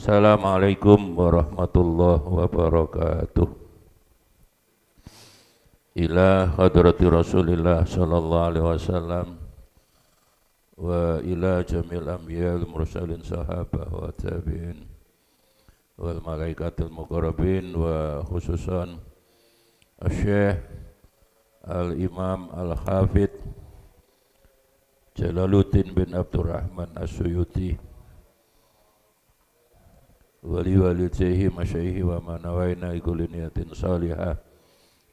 Assalamualaikum warahmatullahi wabarakatuh. Ila hadrati Rasulillah sallallahu alaihi wasallam wa ila jamil anbiya wal mursalin sahabah wa tabi'in wal malaikatil muqarrabin wa khususan Syekh Al-Imam Al-Hafidh Jalaluddin bin Abdurrahman As-Suyuti wali walidayhi masyaihi wa manawaina ikuli niyatin salihah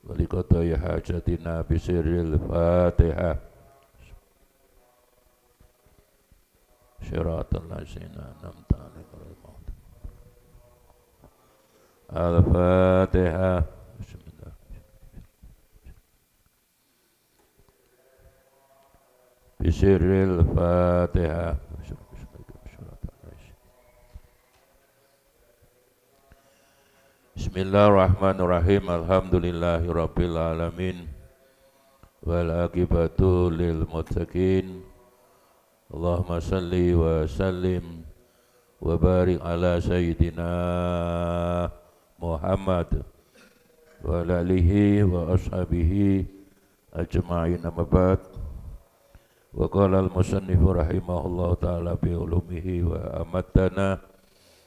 wali qadaya hajatina bisirril fatihah syiratal lazina an'amta alaihim al-fatihah bismillah bisirril fatihah. Bismillahirrahmanirrahim. Alhamdulillahi rabbil alamin wal aqibatu lil muttaqin. Allahumma salli wa sallim wa barik ala sayyidina Muhammad wa ala alihi wa ashabihi ajma'in, amma ba'd. Wa qala al-musannifu rahimahullahu ta'ala bi ulumihi wa amattana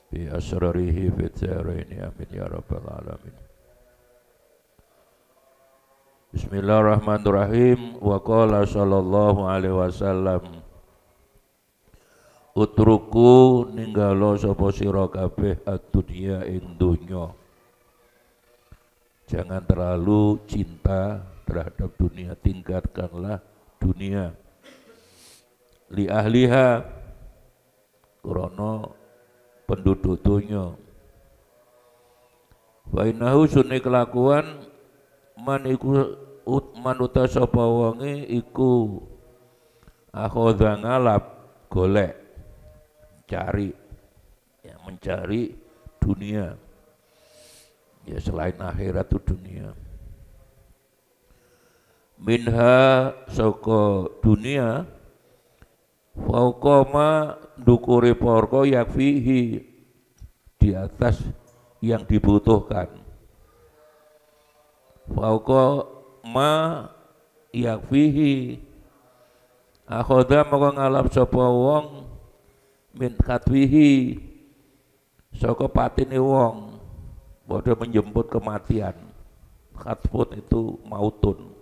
bi asrarihi fi dzaraini, amin ya rabbal alamin. Bismillahirrahmanirrahim. Wa qala sallallahu alaihi wasallam, utruku ninggalo sapa sira kabeh ad-dunya ing donya. Jangan terlalu cinta terhadap dunia, tingkatkanlah dunia. Li ahliha, krana penduduk dunya. Wa innahu sunni kelakuan man iku manuta sapa wonge iku akhadha ngalap golek cari, ya, mencari dunia, ya selain akhirat itu dunia. Minha saka dunia fauqama dukure porko yakfihi, di atas yang dibutuhkan. Fauqa ma yakfihi, akhoda maka ngalap sapa wong min katwihi saka patine wong, padha menjemput kematian. Khatfun itu mautun.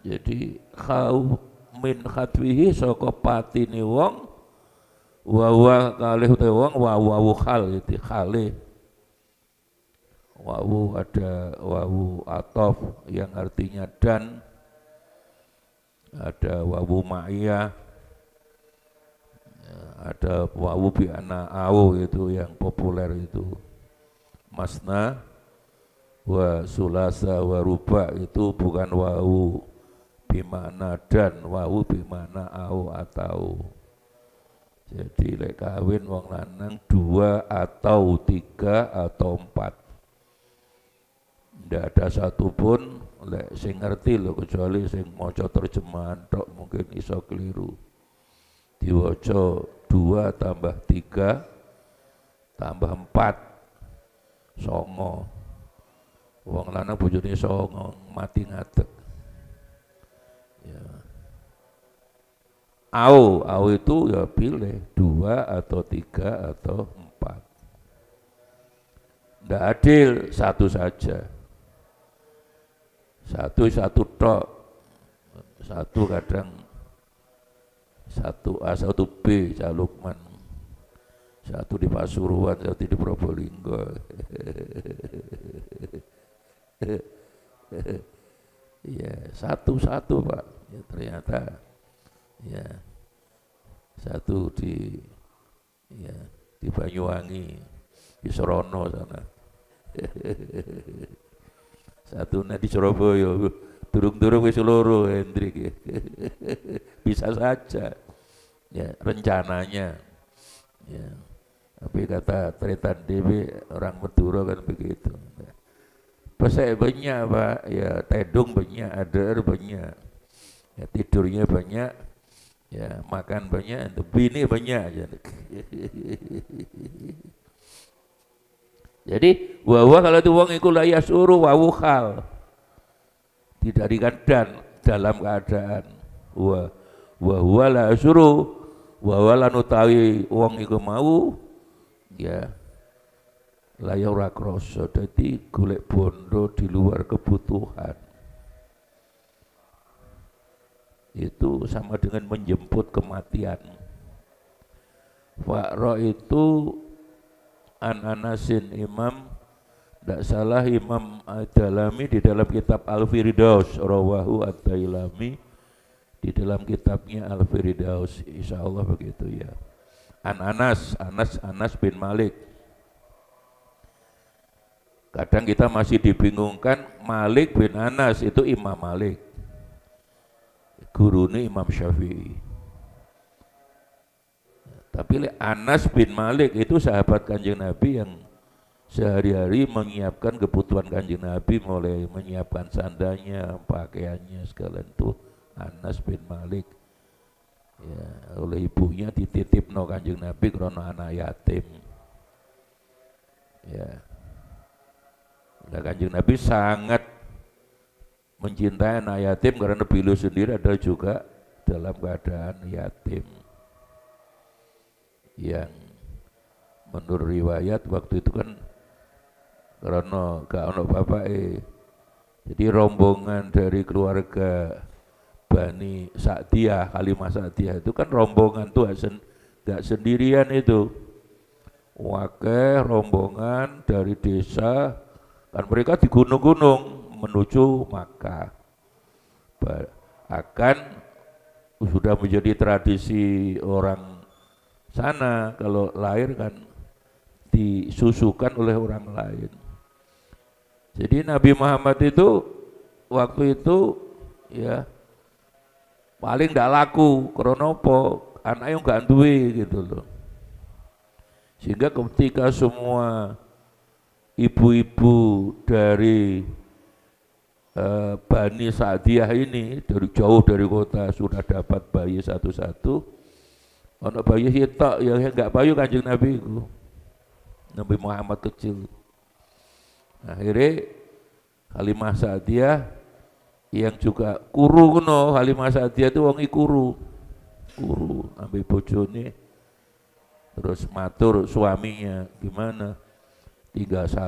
Jadi khauf min khatwihi saka patine wong, wa kalih te wong wa khal itu khale. Wawu ada wawu atof yang artinya dan, ada wawu ma'iyah, ada wawu bi ana au itu yang populer itu. Masna wa sulasa wa ruba itu bukan wawu bimana dan, wawu bimana au atau. Jadi lek kawin wong lanang 2 atau 3 atau 4. Ndak ada satupun lek sing ngerti lho, kecuali sing maca terjemahan tok mungkin iso keliru. Diwaca 2 tambah 3 tambah 4 songo. Wong lanang bojone songo mati ngadeg. Ya. Au itu ya pilih 2 atau 3 atau 4. Ndak adil, satu saja. Satu tok. Satu kadang 1A 1B Calukman. Satu di Pasuruan, satu di Probolinggo. Ya, satu Pak. Ya, ternyata ya satu di Banyuwangi, di Sorono sana. Satu di Surabaya, durung-durung wis loro Hendrik. Bisa saja, ya rencananya. Ya, tapi kata Tretan Dewi orang Madura kan begitu. Pesek banyak Pak, ya tedung banyak, ader banyak, ya tidurnya banyak, Ya, makan banyak, bini banyak aja. Jadi wawa kalau itu wong iku la yasuru wawu hal. Didarikan dan dalam keadaan wa huwa la yasuru wa lan utawi wong iku mau ya layak ora krasa dadi golek bondo di luar kebutuhan itu sama dengan menjemput kematian. Fa'ra itu Anasin Imam tidak salah Imam Ad-Dalami di dalam kitab Al-Firdaus rawahu Ad-Dailami di dalam kitabnya Al-Firdaus insyaallah begitu ya. Anas bin Malik. Kadang kita masih dibingungkan Malik bin Anas itu Imam Malik, gurune Imam Syafi'i. Tapi Anas bin Malik itu sahabat Kanjeng Nabi yang sehari-hari menyiapkan kebutuhan Kanjeng Nabi, mulai menyiapkan sandalnya, pakaiannya segala itu. Anas bin Malik ya, oleh ibunya dititipno Kanjeng Nabi karena anak yatim. Ya. Nah, Kanjeng Nabi sangat mencintai anak yatim karena beliau sendiri adalah juga dalam keadaan yatim. Yang menurut riwayat waktu itu kan karena gak ono bapak jadi rombongan dari keluarga Bani Sa'diyah, Halimah Sa'diyah itu kan rombongan tuh gak sendirian itu, wakil rombongan dari desa kan mereka di gunung-gunung menuju Makkah. Akan sudah menjadi tradisi orang sana kalau lahir kan disusukan oleh orang lain. Jadi Nabi Muhammad itu waktu itu ya paling tidak laku karena apa? Anaknya nggak duwe gitu loh. Sehingga ketika semua ibu-ibu dari Bani Sa'diyah ini dari jauh dari kota sudah dapat bayi satu-satu, ono bayi hitok yang enggak bayu Kanjeng Nabi itu. Nabi Muhammad kecil. Akhirnya Halimah Sa'diyah yang juga kuru kuno, Halimah Sa'diyah itu wong kuru ambil bojone terus matur suaminya gimana 31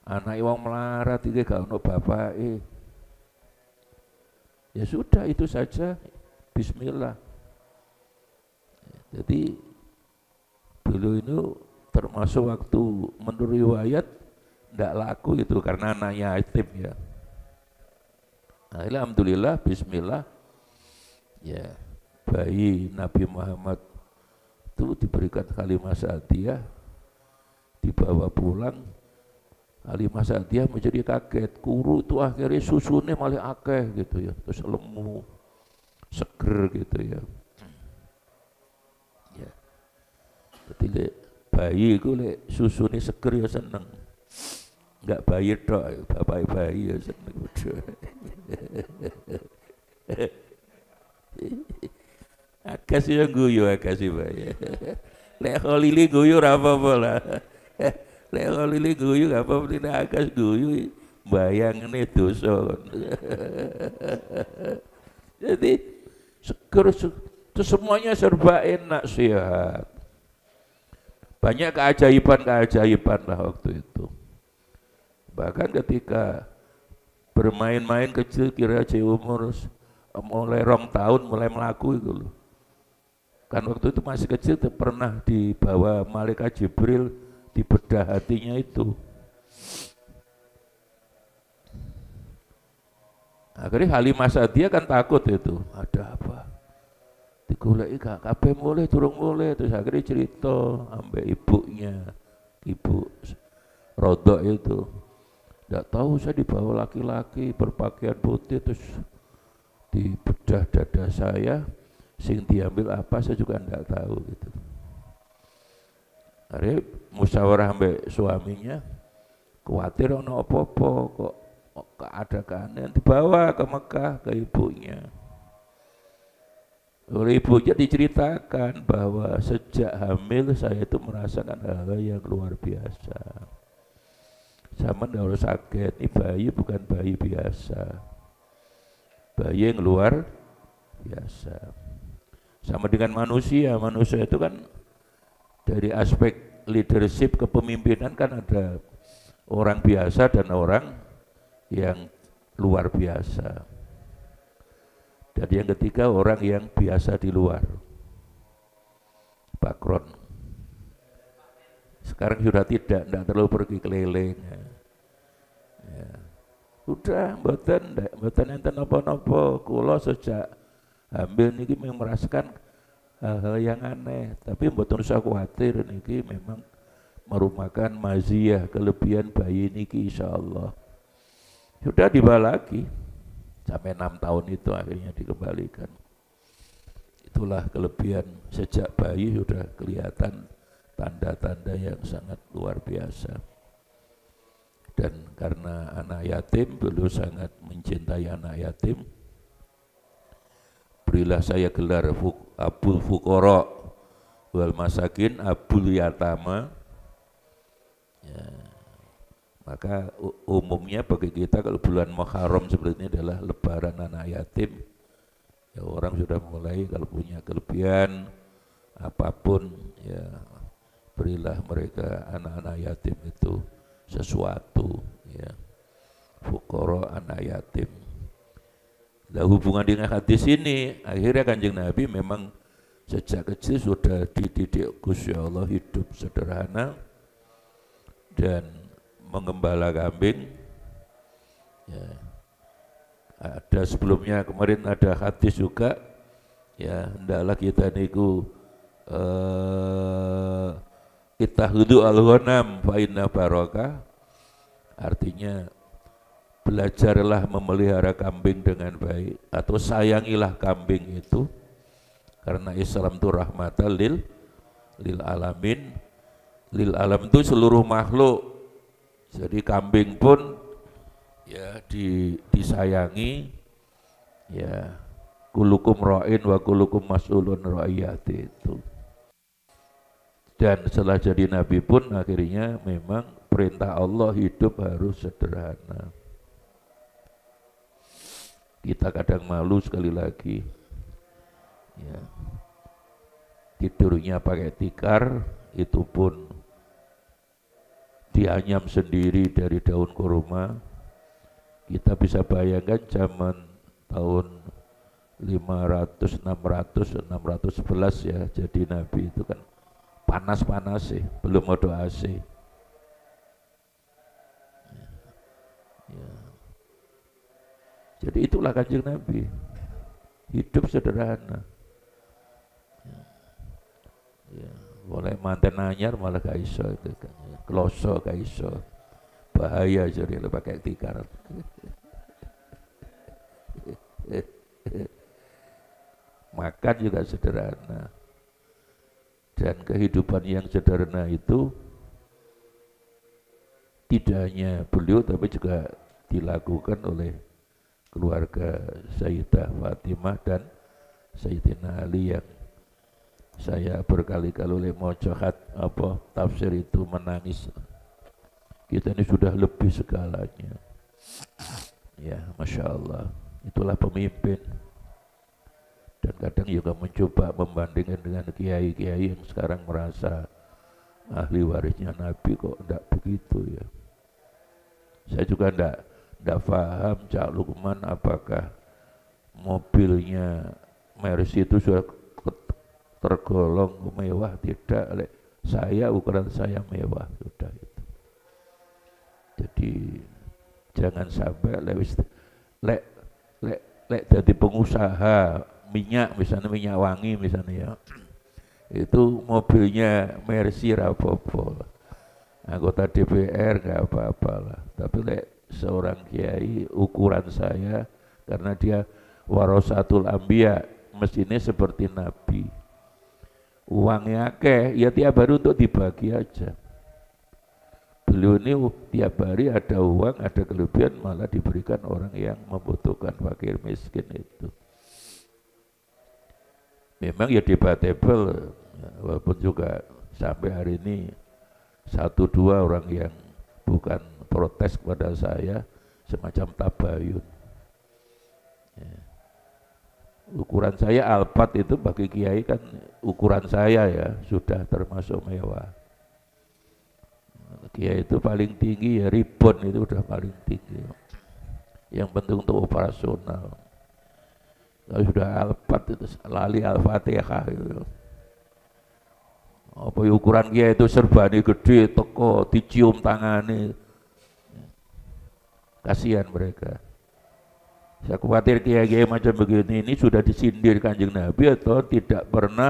anak wong melarat iki gak ono bapake. Ya sudah itu saja, bismillah. Jadi beliau itu termasuk waktu menurut riwayat tidak laku itu karena anaknya yatim ya. Nah, alhamdulillah bismillah ya bayi Nabi Muhammad itu diberikan Halimah Sa'diyah, dibawa pulang. Halimah Sa'diyah menjadi kaget, kuru itu akhirnya susunya malah akeh gitu ya, terus lemu seger gitu ya. Ya. Jadi bayi itu susunya seger ya seneng. Enggak bayi tok, bapak bayi ya seneng. Akas ya guyu akas bayi. Lek Khalili guyu ora apa-apa lah. Lek Khalili guyu gak apa-apa, nek akas guyu bayangne dosa. Jadi seger itu semuanya serba enak sehat. Banyak keajaiban lah waktu itu. Bahkan ketika bermain-main kecil kira umur mulai 2 tahun mulai melaku itu loh. Kan waktu itu masih kecil pernah dibawa malaikat Jibril dibedah hatinya itu. Akhirnya Halimah Sa'diyah kan takut itu, ada apa? Digoleki gak kabeh mulai durung mulai, terus akhirnya cerita ambek ibunya, ibu Rodok itu. Tidak tahu saya dibawa laki-laki berpakaian putih terus dibedah dada saya, sing diambil apa saya juga tidak tahu gitu. Akhirnya musyawarah ambek suaminya, khawatir ono apa-apa kok ada keanehan, dibawa ke Mekah ke ibunya. Oleh ibunya diceritakan bahwa sejak hamil saya itu merasakan hal-hal yang luar biasa. Sama tidak harus sakit, ini bayi bukan bayi biasa, bayi yang luar biasa. Sama dengan manusia, manusia itu kan dari aspek leadership kepemimpinan kan ada orang biasa dan orang yang luar biasa. Dan yang ketiga orang yang biasa di luar, background. Sekarang sudah tidak terlalu pergi keliling. Ya. Udah, mboten enten napa-napa. Kula sejak hamil niki merasakan hal-hal yang aneh, tapi mboten usah khawatir niki memang merupakan maziyah kelebihan bayi niki insyaallah. Sudah dibawa lagi. Sampai 6 tahun itu akhirnya dikembalikan. Itulah kelebihan sejak bayi sudah kelihatan tanda-tanda yang sangat luar biasa. Dan karena anak yatim, beliau sangat mencintai anak yatim. Berilah saya gelar Abul Fuqara wal Masakin, Abul Yatama. Ya. Maka umumnya bagi kita kalau bulan Muharram seperti ini adalah lebaran anak yatim. Ya, orang sudah mulai kalau punya kelebihan apapun ya berilah mereka anak-anak yatim itu sesuatu ya. Fuqara anak yatim. Nah, hubungan dengan hadis ini akhirnya Kanjeng Nabi memang sejak kecil sudah dididik Gusti Allah hidup sederhana dan menggembala kambing. Ya. Ada sebelumnya kemarin ada hadis juga ya, hendaklah kita niku ittakhudhu al-ghanam fa inna barakah, artinya belajarlah memelihara kambing dengan baik atau sayangilah kambing itu karena Islam itu rahmatan lil alamin. Lil alam itu seluruh makhluk. Jadi kambing pun ya disayangi ya, kulukum ra'in wa kulukum mas'ulun ra'iyati itu. Dan setelah jadi nabi pun akhirnya memang perintah Allah hidup harus sederhana. Kita kadang malu sekali lagi ya, tidurnya pakai tikar, itu pun dianyam sendiri dari daun kurma. Kita bisa bayangkan zaman tahun 500, 600, 611 ya jadi nabi itu kan panas-panas sih, belum ada AC. Ya. Jadi itulah Kanjeng Nabi, hidup sederhana. Ya. Boleh manten anyar malah gak iso itu kan. Kloso gak iso. Bahaya jadi lu pakai tikar. Makan juga sederhana. Dan kehidupan yang sederhana itu tidak hanya beliau tapi juga dilakukan oleh keluarga Sayyidah Fatimah dan Sayyidina Ali yang saya berkali-kali oleh mojohat tafsir itu menangis. Kita ini sudah lebih segalanya. Ya, Masya Allah. Itulah pemimpin. Dan kadang juga mencoba membandingkan dengan kiai-kiai yang sekarang merasa ahli warisnya Nabi, kok enggak begitu ya. Saya juga enggak paham Cak Lukman apakah mobilnya Mercy itu sudah tergolong mewah, tidak. Saya ukuran saya mewah sudah itu. Jadi jangan sampai lek jadi pengusaha minyak misalnya, minyak wangi misalnya ya, itu mobilnya Mercy rapopo, anggota DPR nggak apa-apa lah. Tapi lek seorang kiai ukuran saya, karena dia warasatul anbiya, mestinya seperti Nabi, uangnya akeh ya tiap hari untuk dibagi aja. Beliau ini tiap hari ada uang, ada kelebihan, malah diberikan orang yang membutuhkan, fakir miskin itu. memang ya debatable, ya, walaupun juga sampai hari ini satu dua orang yang bukan protes kepada saya semacam tabayun. Ya. Ukuran saya Alphard itu bagi kiai kan ukuran saya ya sudah termasuk mewah. Kiai itu paling tinggi ya ribbon itu udah paling tinggi. Yang penting untuk operasional. Kalau sudah Alphard itu lali Al-Fatihah itu. Apa ukuran kiai itu serbani gede teko dicium tangane. Kasihan mereka. Saya khawatir kiai-kiai macam begini ini sudah disindir Kanjeng Nabi atau tidak pernah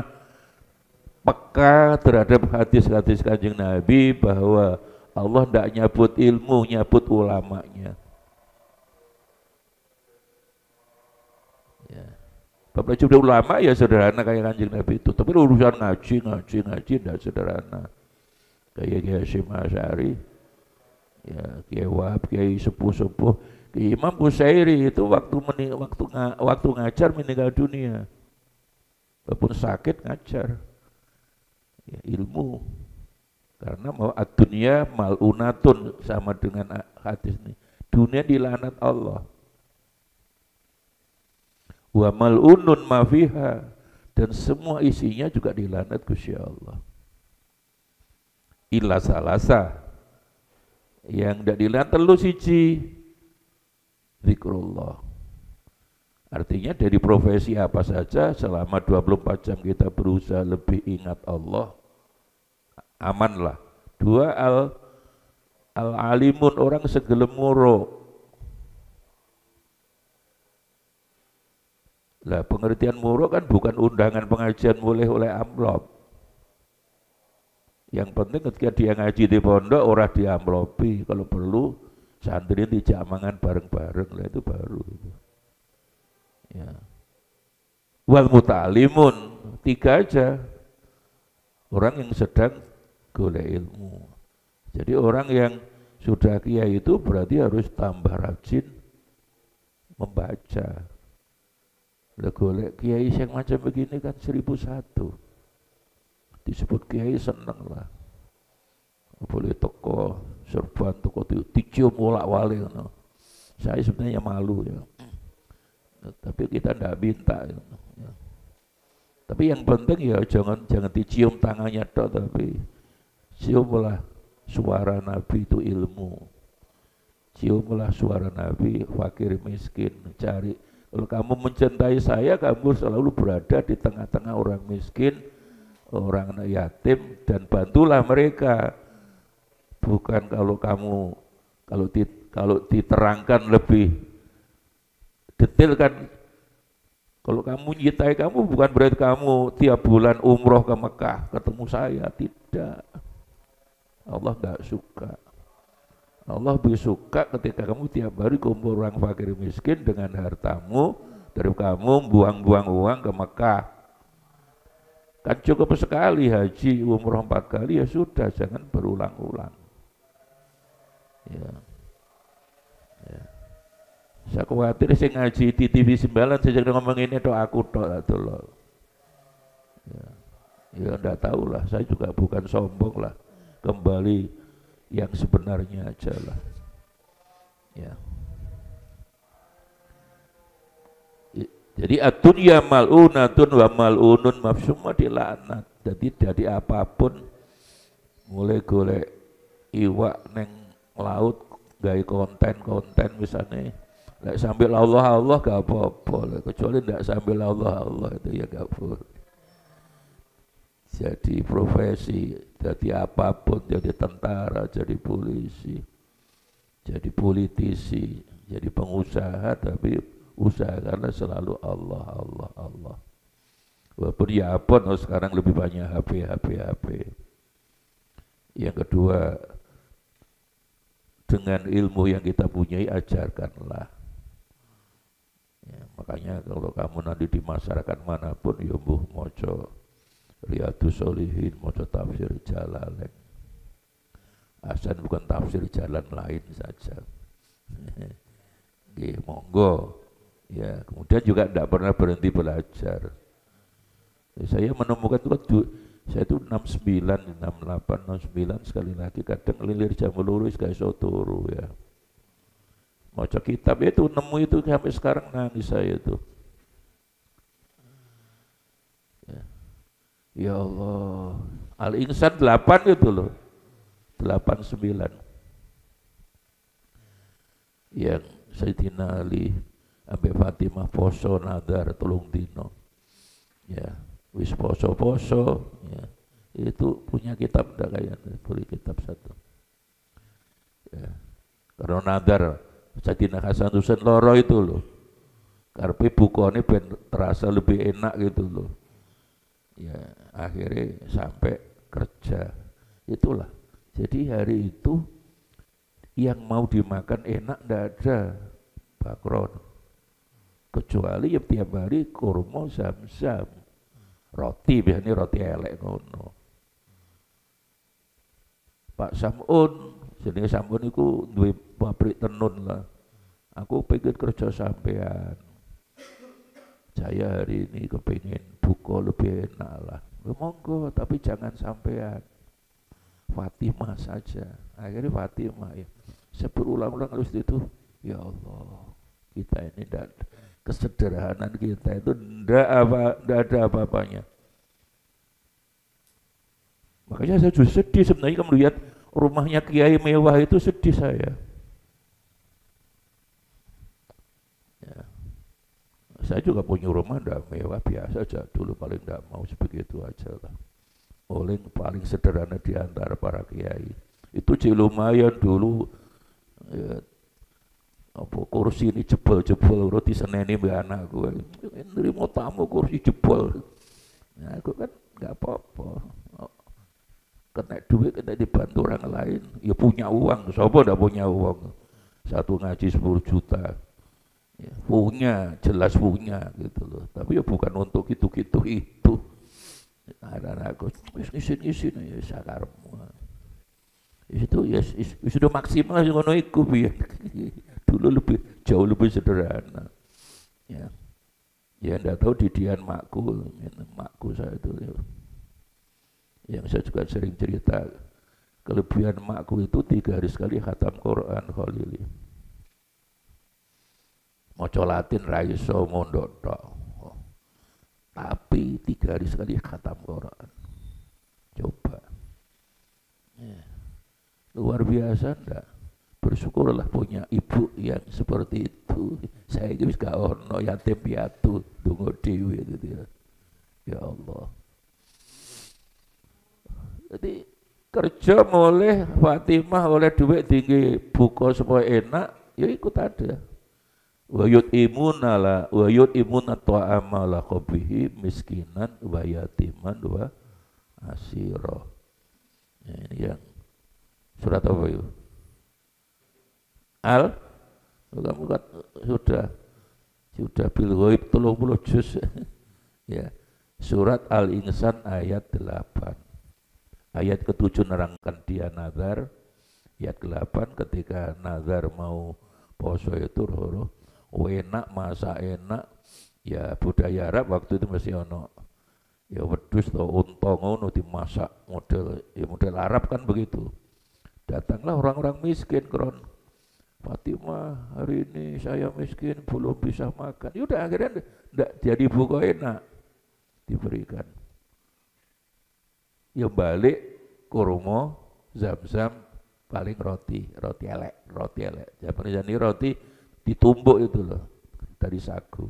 peka terhadap hadis-hadis Kanjeng Nabi bahwa Allah tidak nyabut ilmu, nyabut ulamanya. Ya. Bapak sudah ulama ya sederhana kayak Kanjeng Nabi itu, tapi urusan ngaji tidak sederhana. Kayak Kiai Hasyim Asy'ari, ya Kiai Wahab, Kiai sepuh-sepuh. Imam Busairi itu waktu ngajar meninggal dunia. Walaupun sakit ngajar. Ya, ilmu. Karena mau ad-dunya mal'unatun sama dengan hadis ini. Dunia dilaknat Allah. Wa mal'unun ma fiha, dan semua isinya juga dilaknat Gusti Allah. Illa salasa. Yang tidak dilaknat telu siji. Zikrullah. Artinya dari profesi apa saja selama 24 jam kita berusaha lebih ingat Allah, amanlah. Dua, al-alimun, orang segelemuro. Lah pengertian muro kan bukan undangan pengajian oleh amplop. Yang penting ketika dia ngaji di pondok orang di amplopi, kalau perlu santri dijak mangan bareng-bareng lah, itu baru. Ya. Wal muta'alimun, 3 aja. Orang yang sedang golek ilmu. Jadi orang yang sudah kiai itu berarti harus tambah rajin membaca. Lah golek kiai yang macam begini kan 1001. Disebut kiai seneng lah. Boleh toko serban toko dicium wolak-walik no. Saya sebenarnya malu ya. Tapi kita tidak minta ya. Tapi yang penting ya jangan dicium tangannya tok, tapi ciumlah suara Nabi itu ilmu. Ciumlah suara Nabi fakir miskin, cari. Kalau kamu mencintai saya, kamu selalu berada di tengah-tengah orang miskin, orang yatim, dan bantulah mereka. Bukan kalau diterangkan lebih detail kan, kalau kamu nyintai kamu bukan berarti kamu tiap bulan umroh ke Mekah ketemu saya, tidak. Allah enggak suka. Allah lebih suka ketika kamu tiap hari kumpul orang fakir miskin dengan hartamu, dari kamu buang-buang uang ke Mekah. Kan cukup sekali haji umroh 4 kali, ya sudah, jangan berulang-ulang. Ya. Ya. Saya khawatir saya ngaji di TV 9 saya ngomong ini tok aku tok loh. Ya enggak tahu lah, saya juga bukan sombong lah. Kembali yang sebenarnya aja lah. Ya. Jadi ad-dunya mal'unatun wa mal'unun mafsumma dilaknat. Jadi dari apapun, mulai golek iwak neng laut gawe konten misalnya, nggak sambil Allah gak apa-apa, kecuali nggak sambil Allah itu ya gak boleh. Jadi profesi, jadi apapun, jadi tentara, jadi polisi, jadi politisi, jadi pengusaha, tapi usahakanlah selalu Allah. Walaupun ya pun sekarang lebih banyak HP. Yang kedua, dengan ilmu yang kita punyai ajarkanlah. Ya, makanya kalau kamu nanti di masyarakat manapun ya mbuh moco Riyadhus Shalihin, moco tafsir Jalalain. Asal bukan tafsir jalan lain saja. Monggo. Ya, kemudian juga tidak pernah berhenti belajar. Saya menemukan itu kan saya itu 69, 68, 69 sekali lagi kadang lilir jam lurus gak iso turu ya. Maca kitab itu nemu itu sampai sekarang nangis saya itu. Ya, ya Allah. Al-Insan 8 itu loh. 89. Yang Sayyidina Ali ambek Fatimah poso nadar telung dino. Ya, wis poso-poso ya. Itu punya kitab ndak kayaknya, beli kitab satu. Ya. Karena nadar Sayyidina Hasan Husain loro itu loh. Karpe bukone ben terasa lebih enak gitu loh. Ya, akhirnya sampai kerja. Itulah. Jadi hari itu yang mau dimakan enak ndak ada bakron. Kecuali ya tiap hari kurma zam-zam. Roti biasanya roti elek ngono. Pak Samun, jenenge Samun iku duwe pabrik tenun lah. Aku pengen kerja sampean. Saya hari ini kepingin buka lebih enak lah. Monggo, tapi jangan sampean. Fatimah saja. Akhirnya Fatimah ya. Saya berulang-ulang harus itu. Ya Allah, kita ini kesederhanaan kita itu ndak ada apa-apanya. Makanya saya juga sedih sebenarnya kalau melihat rumahnya kiai mewah itu sedih saya. Ya. Saya juga punya rumah ndak mewah biasa aja dulu paling ndak mau sebegitu aja lah. Paling sederhana di antara para kiai. Itu sih lumayan dulu. Ya, apa kursi ini jebol-jebol roti seneni mbak anakku. Nerima tamu kursi jebol. Nah, aku kan nggak apa-apa. Kena duit, kena dibantu orang lain. Ya punya uang, siapa ndak punya uang? Satu ngaji 10 juta. Ya, punya, jelas punya gitu loh. Tapi ya bukan untuk itu. Anak-anakku, isin ya sakarmu. Itu ya sudah maksimal ngono iku piye. Dulu jauh lebih sederhana. Ya. Ya ndak tahu didian makku saya itu ya. Yang saya juga sering cerita kelebihan makku itu 3 hari sekali khatam Quran Khalili. Maca Latin ra iso mondok tok. Tapi 3 hari sekali khatam Quran. Coba. Ya. Luar biasa ndak? Bersyukurlah punya ibu yang seperti itu. Saya ini gak ono yatim piatu donga dhewe gitu ya. Ya Allah. Jadi kerja mulai Fatimah oleh duit tinggi buka supaya enak, ya ikut ada. Wa yut'imuna ta'ama la qabihi miskinan wa yatiman wa asira. Ya, ini yang surat apa itu? Kamu kan sudah bil ghaib 30 juz. Ya. Surat Al-Insan ayat 8. Ayat ke-7 nerangkan dia nazar. Ayat ke-8 ketika nazar mau poso itu enak, masak enak. Ya budaya Arab waktu itu masih ono. Ya wedhus atau unta ngono dimasak model Arab kan begitu. Datanglah orang-orang miskin kron. Fatimah, hari ini saya miskin belum bisa makan. Ya udah akhirnya enggak jadi buka enak diberikan. Ya balik kurma, zam-zam, paling roti elek. Jadi roti ditumbuk itu loh dari sagu.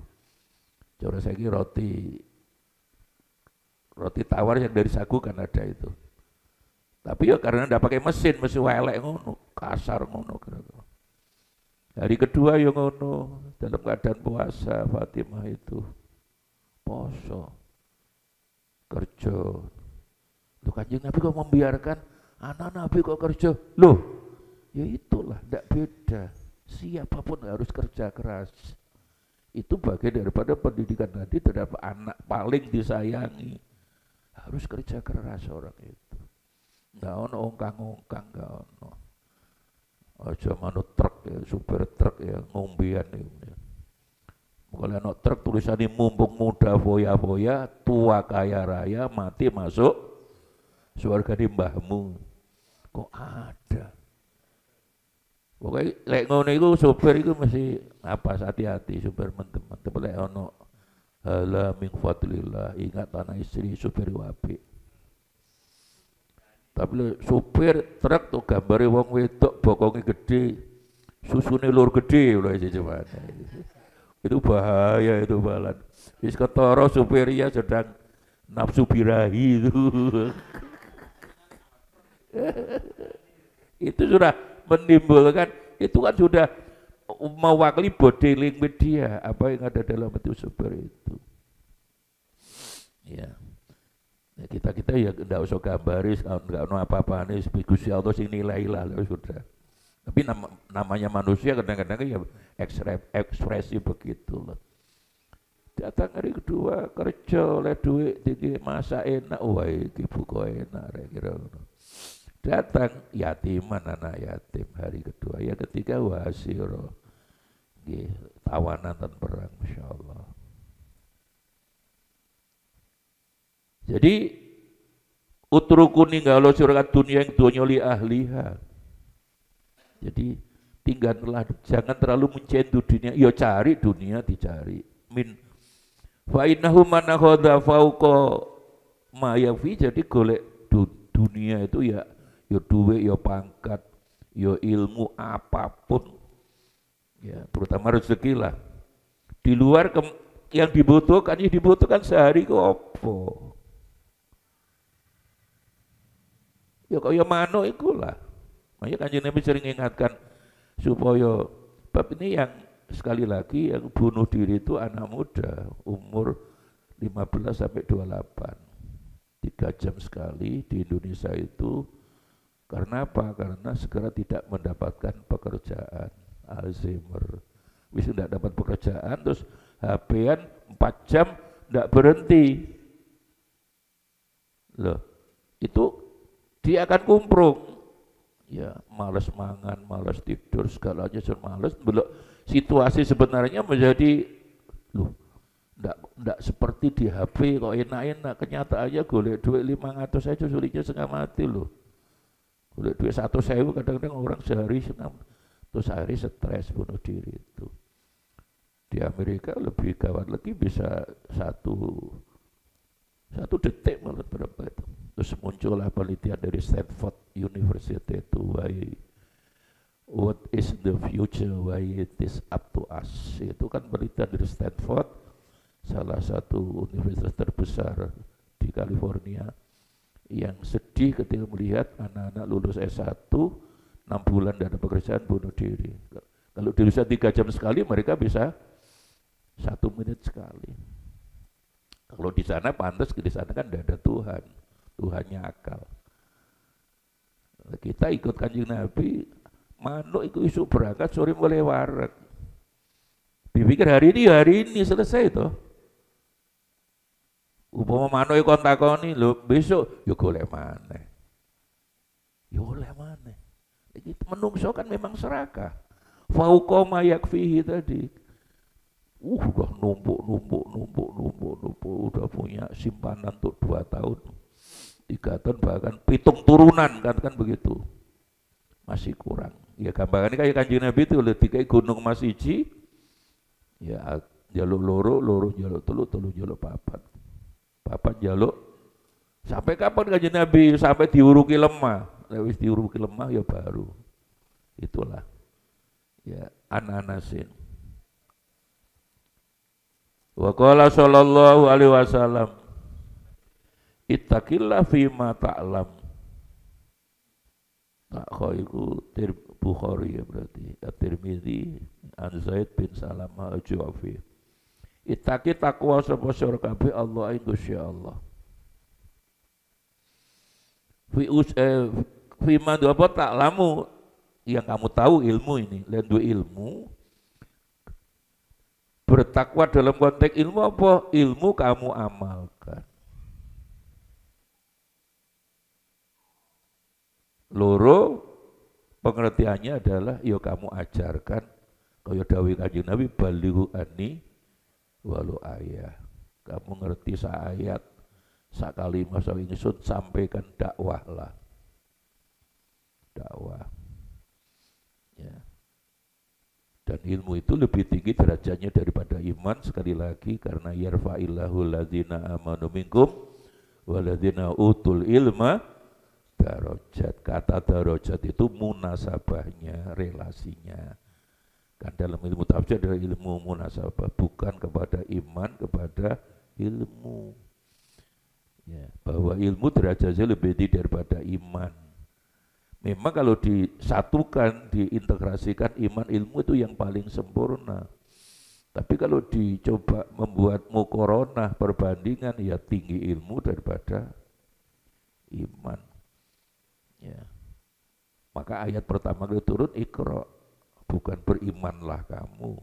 Coba saya kira roti tawar yang dari sagu kan ada itu. Tapi ya karena enggak pakai mesin, mesti elek ngono, kasar ngono kira-kira. Hari kedua ya ngono, dalam keadaan puasa Fatimah itu poso kerja. Loh Kanjeng Nabi kok membiarkan anak Nabi kok kerja? Loh, ya itulah, tidak beda. Siapapun harus kerja keras. Itu bagian daripada pendidikan nanti terhadap anak paling disayangi. Harus kerja keras orang itu. Nggak ono ongkang-ongkang, nggak ono. Aja manut truk ya, supir truk ya, ngombean ya. Kalau ana truk tulisannya mumpung muda foya-foya, tua kaya raya, mati masuk surga di mbahmu. Kok ada? Pokoknya lek ngono iku sopir iku mesti apa hati-hati sopir mantep-mantep lek ono hala min fadlillah ingat anak istri sopir apik. Tapi lek sopir truk tuh gambare wong wedok bokonge gede, susune lur gede lho cuman. Itu bahaya itu balan. Wis ketara sopir ya sedang nafsu birahi itu. Itu sudah menimbulkan, itu kan sudah mewakili body language dia, apa yang ada dalam itu sopir itu. Ya. Ya kita ya enggak usah gambaris, enggak ono apa-apa nih, Gusti Allah sing nilai lah sudah. Tapi namanya manusia kadang-kadang ya ekspresi begitu loh. Datang hari kedua kerja oleh duit tinggi masa enak, wah iki buka enak kira. Datang yatiman anak yatim hari kedua, ya ketiga wasiro, tawanan dan perang, masya Allah. Jadi utrukuni kalau surga dunia yang dunia li ahliha. Jadi tinggallah, jangan terlalu mencendu dunia. Ya cari dunia dicari. Min fa innahu man akhadha fauqa ma yafi, jadi golek dunia itu ya duit, ya pangkat, ya ilmu apapun. Ya, terutama rezeki lah. Di luar yang dibutuhkan sehari ke opo. Ya kaya manuk ikulah. Makanya Kanjeng Nabi sering ingatkan supaya bab ini yang sekali lagi yang bunuh diri itu anak muda umur 15 sampai 28. 3 jam sekali di Indonesia itu. Karena apa? Karena segera tidak mendapatkan pekerjaan. Alzheimer. Wis tidak dapat pekerjaan terus HP-an 4 jam tidak berhenti. Loh, itu dia akan kumprung. Ya, malas mangan, malas tidur, segalanya malas. Belum situasi sebenarnya menjadi loh, enggak seperti di HP kok enak-enak, kenyataannya golek duit 500 saja sulitnya setengah mati loh. Golek duit 100.000 kadang-kadang orang sehari terus akhirnya stres bunuh diri itu. Di Amerika lebih gawat lagi, bisa satu detik malah berapa itu. Terus muncullah penelitian dari Stanford University itu, what is the future, why it is up to us. Itu kan penelitian dari Stanford, salah satu universitas terbesar di California, yang sedih ketika melihat anak-anak lulus S1 6 bulan tidak ada pekerjaan bunuh diri. Kalau di Indonesia 3 jam sekali, mereka bisa 1 menit sekali. Kalau di sana pantas, di sana kan tidak ada Tuhan, Tuhannya akal. Kita ikut Kanjeng Nabi, manuk itu isu berangkat sore mulai wareg. Dipikir hari ini selesai toh. Upama manuk kon takoni lho besok yo golek maneh. Yo golek maneh. Iki menungso kan memang serakah. Fauqa ma yakfihi tadi. Udah numpuk, udah punya simpanan untuk 2 tahun, 3 tahun, bahkan 7 turunan kan begitu. Masih kurang. Ya gambarannya kayak Kanjeng Nabi itu dikai gunung Mas siji, ya jaluk loro jaluk telu jaluk papat jaluk. Sampai kapan Kanjeng Nabi? Sampai diuruki lemah. Lewis diuruki lemah ya baru. Itulah. Ya an-Anasin. Wa qala sallallahu alaihi wasallam, ittaqillah fima ta'lam. Takho iku Bukhari ya berarti. At-Tirmidzi an Zaid bin Salamah al-Ju'afi. Ittaqi taqwa sapa sira kabeh Allah ing Gusti Allah. Fima apa ta'lamu, yang kamu tahu ilmu ini, lendu ilmu. Bertakwa dalam konteks ilmu apa? Ilmu kamu amalkan. Loro pengertiannya adalah ya kamu ajarkan, kaya dawuh Kanjeng Nabi, balighu anni walau ayah. Kamu ngerti ayat, sakalimat ingsun sampaikan dakwah lah. Dakwah. Ya. Dan ilmu itu lebih tinggi derajatnya daripada iman, sekali lagi karena yarfa'illahu ladzina amanu minkum waladzina utul ilma darajat. Kata darajat itu munasabahnya, relasinya. Kan dalam ilmu tafsir adalah ilmu munasabah, bukan kepada iman, kepada ilmu. Ya, bahwa ilmu derajatnya lebih tinggi daripada iman. Memang kalau disatukan, diintegrasikan iman ilmu itu yang paling sempurna. Tapi kalau dicoba membuat muqaranah perbandingan, ya tinggi ilmu daripada iman. Ya. Maka ayat pertama kali turun Iqra, bukan berimanlah kamu.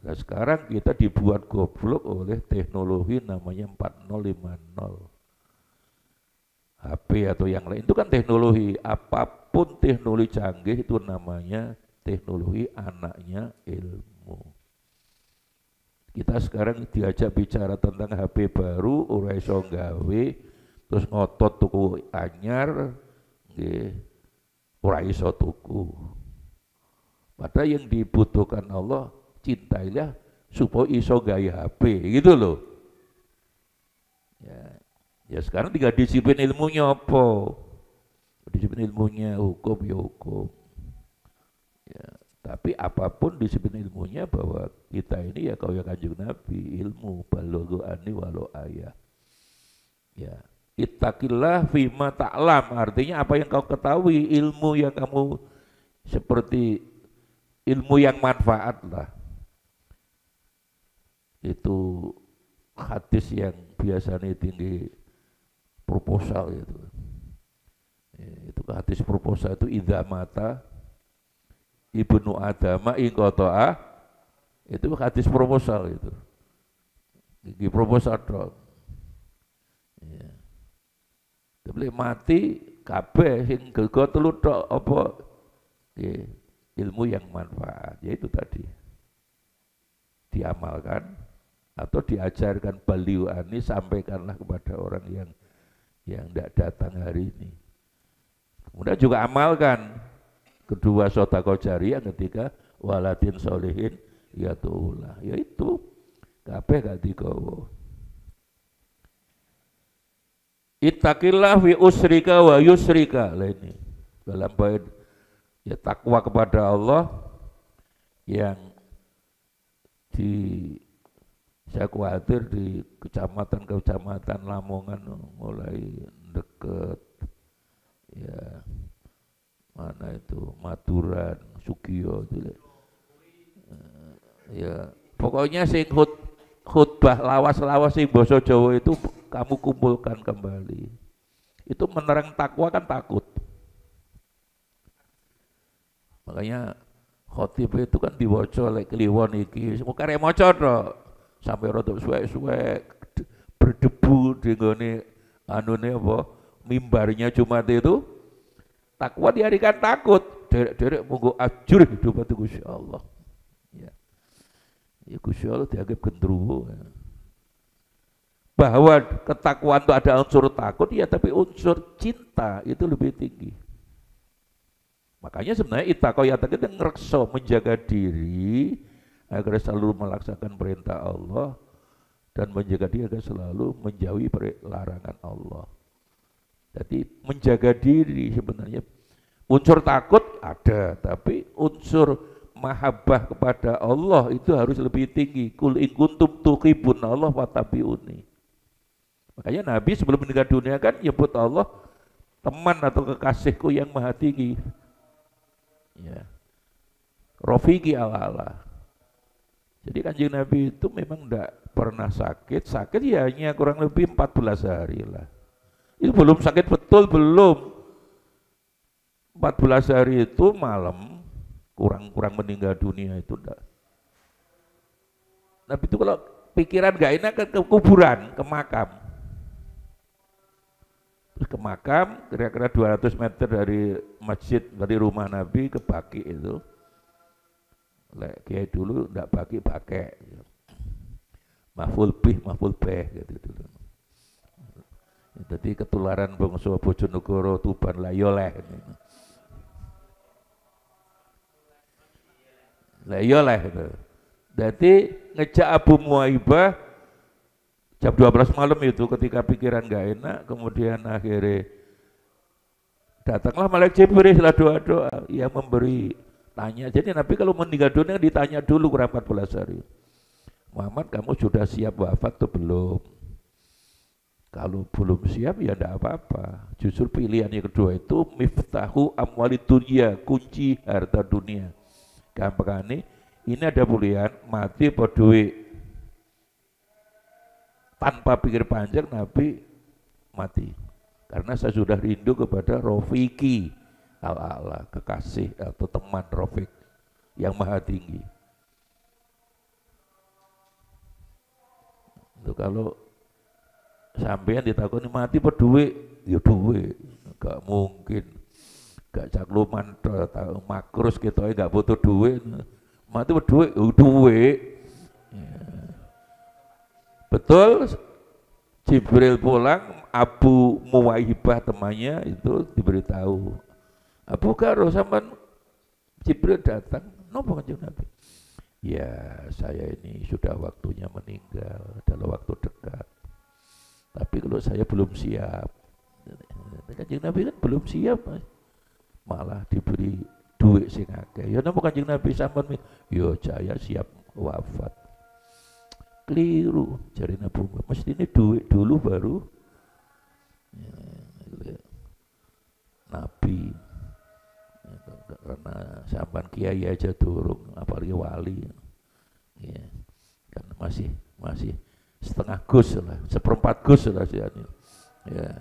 Nah, sekarang kita dibuat goblok oleh teknologi namanya 4050. HP atau yang lain itu kan teknologi, apapun teknologi canggih itu namanya teknologi anaknya ilmu. Kita sekarang diajak bicara tentang HP baru, ora iso gawe, terus ngotot tuku anyar, nggih, ora iso tuku. Padahal yang dibutuhkan Allah, cintailah supaya iso gawe HP, gitu loh. Ya sekarang tinggal disiplin ilmunya apa? Disiplin ilmunya hukum ya hukum. Ya, tapi apapun disiplin ilmunya bahwa kita ini ya kau ya Kanjeng Nabi, ilmu balughu anni walau ayah. Ya, ittaqillah fima ta'lam, artinya apa yang kau ketahui, ilmu yang kamu seperti ilmu yang manfaat lah. Itu hadis yang biasanya tinggi proposal itu. Itu hadis proposal itu idza mata ibnu adama in qata'a, itu hadis proposal itu. Iki proposal dong. Ya. Tapi mati kabeh sing gego telu tok apa? Ya, ilmu yang manfaat, yaitu tadi. Diamalkan atau diajarkan baliuani, sampaikanlah kepada orang yang tidak datang hari ini. Kemudian juga amalkan kedua sedekah jariyah ketika waladin solihin yatulah, yaitu kabeh gak digawa. Ittaqillah fi usrika wa yusrika, lah ini dalam bait ya takwa kepada Allah yang saya khawatir di kecamatan Lamongan mulai deket ya, mana itu Maduran, Sugiyo itu ya, pokoknya sing khutbah lawas-lawas sing basa Jawa itu kamu kumpulkan kembali. Itu menerang takwa kan takut. Makanya khotib itu kan diwaca lek kliwon iki, mung karek maca tok. Sampai rodok suwek-suwek berdebu di nggone anune apa mimbarnya Jumat itu, takwa diarikan takut, derek-derek monggo ajur hidup itu Gusti Allah. Ya. Ya Gusti Allah dianggap gendruwo. Ya. Bahwa ketakwaan itu ada unsur takut ya, tapi unsur cinta itu lebih tinggi. Makanya sebenarnya ittaqoyata kita ngerekso menjaga diri agar selalu melaksanakan perintah Allah dan menjaga diri agar selalu menjauhi larangan Allah. Jadi menjaga diri sebenarnya unsur takut ada, tapi unsur mahabbah kepada Allah itu harus lebih tinggi. Kul in kuntum tuhibbun Allah fattabi'uni. Makanya Nabi sebelum meninggal dunia kan nyebut Allah teman atau kekasihku yang maha tinggi. Ya. Rafiqi ala. Jadi Kanjeng Nabi itu memang tidak pernah sakit ya hanya kurang lebih 14 hari lah. Itu belum sakit betul, belum. 14 hari itu malam, kurang meninggal dunia itu enggak. Nabi itu kalau pikiran gak enak ke kuburan, ke makam. Terus ke makam, kira-kira 200 meter dari masjid, dari rumah Nabi ke Baqi itu. Kiai dulu enggak pakai. maf'ul bih, maf'ul beh gitu. Jadi ketularan bangsa Bojonegoro Tuban lah yo leh. Lah yo leh gitu. Jadi ngejak Abu Muwaibah jam 12 malam itu ketika pikiran gak enak, kemudian akhirnya datanglah malaikat Jibril setelah doa-doa yang memberi tanya. Jadi Nabi kalau meninggal dunia ditanya dulu kurang 14 hari. Muhammad, kamu sudah siap wafat atau belum? Kalau belum siap ya enggak apa-apa. Justru pilihan yang kedua itu miftahu amwalid dunya, kunci harta dunia. Gampang ini ada pilihan mati apa duit. Tanpa pikir panjang Nabi mati. Karena saya sudah rindu kepada Rofiki al-a'la, kekasih atau teman Rofik yang maha tinggi. Itu kalau sampean ditakoni mati per duit, ya duit, gak mungkin, gak cakluman makrus gitu, gak butuh duit, mati per duit, ya duit. Ya. Betul, Jibril pulang, Abu Muwaibah temannya itu diberitahu, Abu Karo sampean Jibril datang, nopo kanjeng Nabi? Ya saya ini sudah waktunya meninggal dalam waktu dekat. Tapi kalau saya belum siap, kanjeng Nabi kan belum siap, malah diberi duit sing akeh. Ya napa kanjeng Nabi sampean? Yo saya siap wafat. Keliru, jari Nabi. Mesti ini duit dulu baru ya, Nabi. Karena sampan kiai aja turun, apalagi wali, ya, kan masih setengah gus lah, seperempat gus lah sih, ya.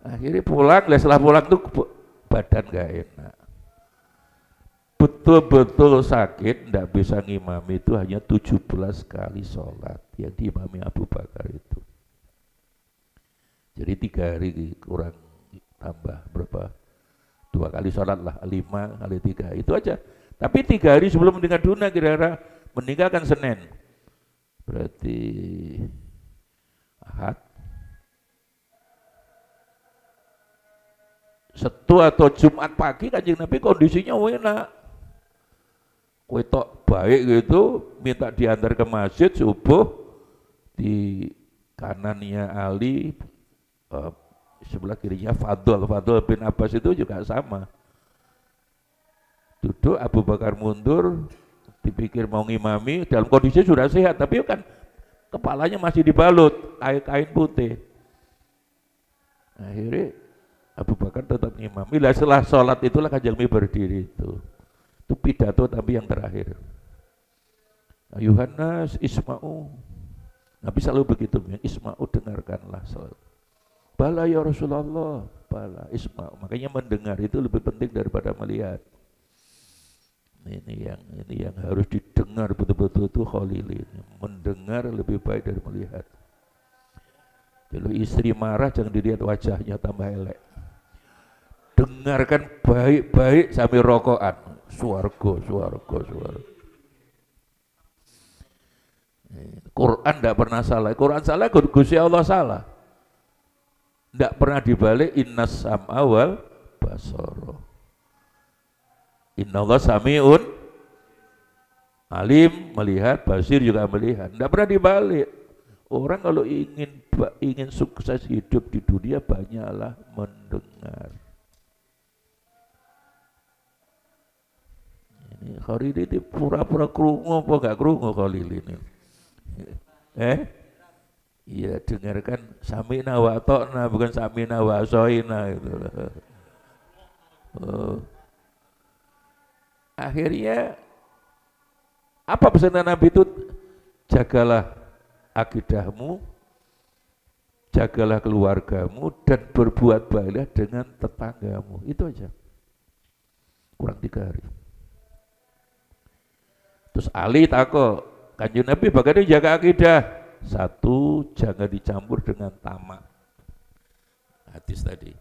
Akhirnya pulang, setelah pulang tuh badan gak enak, betul-betul sakit, ndak bisa ngimami itu hanya 17 kali sholat yang diimami Abu Bakar itu. Jadi 3 hari kurang tambah berapa? 2 kali sholat lah, 5 kali 3 itu aja. Tapi 3 hari sebelum meninggal dunia kira-kira meninggalkan Senin, berarti Ahad, Setu atau Jumat pagi kanjeng Nabi kondisinya enak, kue tok baik gitu, minta diantar ke masjid subuh, di kanannya Ali, sebelah kirinya Fadl bin Abbas itu juga sama. Duduk, Abu Bakar mundur, dipikir mau ngimami, dalam kondisi sudah sehat, tapi kan kepalanya masih dibalut kain putih. Akhirnya Abu Bakar tetap ngimami. Lah setelah sholat itulah kanjeng Nabi berdiri itu pidato tapi yang terakhir. Ayuhannas isma'u. Nabi selalu begitu, isma'u dengarkanlah selalu. Bala ya Rasulullah, bala isma. Makanya mendengar itu lebih penting daripada melihat. Ini yang harus didengar betul-betul itu Khalilin. Mendengar lebih baik dari melihat. Kalau istri marah jangan dilihat wajahnya tambah elek. Dengarkan baik-baik sambil rokokan. Swarga. Quran tidak pernah salah. Quran salah, Gusti Allah salah. Tidak pernah dibalik innas sam'a wal basara. Innallaha sami'un alim, melihat, basir juga melihat. Tidak pernah dibalik. Orang kalau ingin sukses hidup di dunia banyaklah mendengar. Ini Khalil ini pura-pura krungu apa enggak krungu Khalil ini? Iya, dengarkan samina wa ta'na, bukan samina wa asoina gitu. Akhirnya apa pesan Nabi itu? Jagalah akidahmu, jagalah keluargamu, dan berbuat baiklah dengan tetanggamu. Itu aja. Kurang 3 hari. Terus Ali takut, kanjeng Nabi bagaimana jaga akidah? 1, jangan dicampur dengan tamak. Hadis tadi.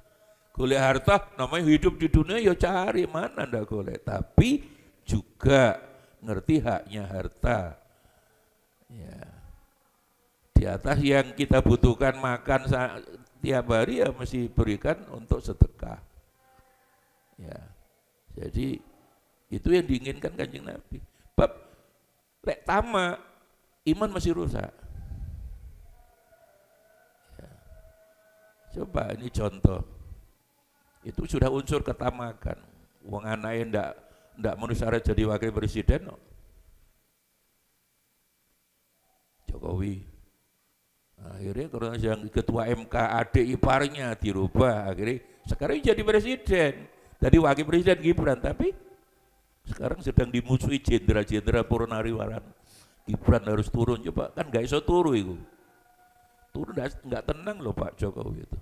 Golek harta, namanya hidup di dunia ya cari, mana ndak golek. Tapi juga ngerti haknya harta. Ya. Di atas yang kita butuhkan makan tiap hari ya mesti berikan untuk sedekah. Ya. Jadi itu yang diinginkan Kanjeng Nabi. Bab lek tamak iman masih rusak. Ya. Coba ini contoh. Itu sudah unsur ketamakan. Wong anaknya ndak menuhi syarat jadi wakil presiden. No. Jokowi. Akhirnya karena yang ketua MK adik iparnya dirubah, akhirnya sekarang jadi presiden. Jadi wakil presiden Gibran, tapi sekarang sedang dimusuhi jenderal-jenderal Purnawirawan. Gibran harus turun, coba kan nggak iso turu itu. Turun nggak tenang loh Pak Jokowi itu.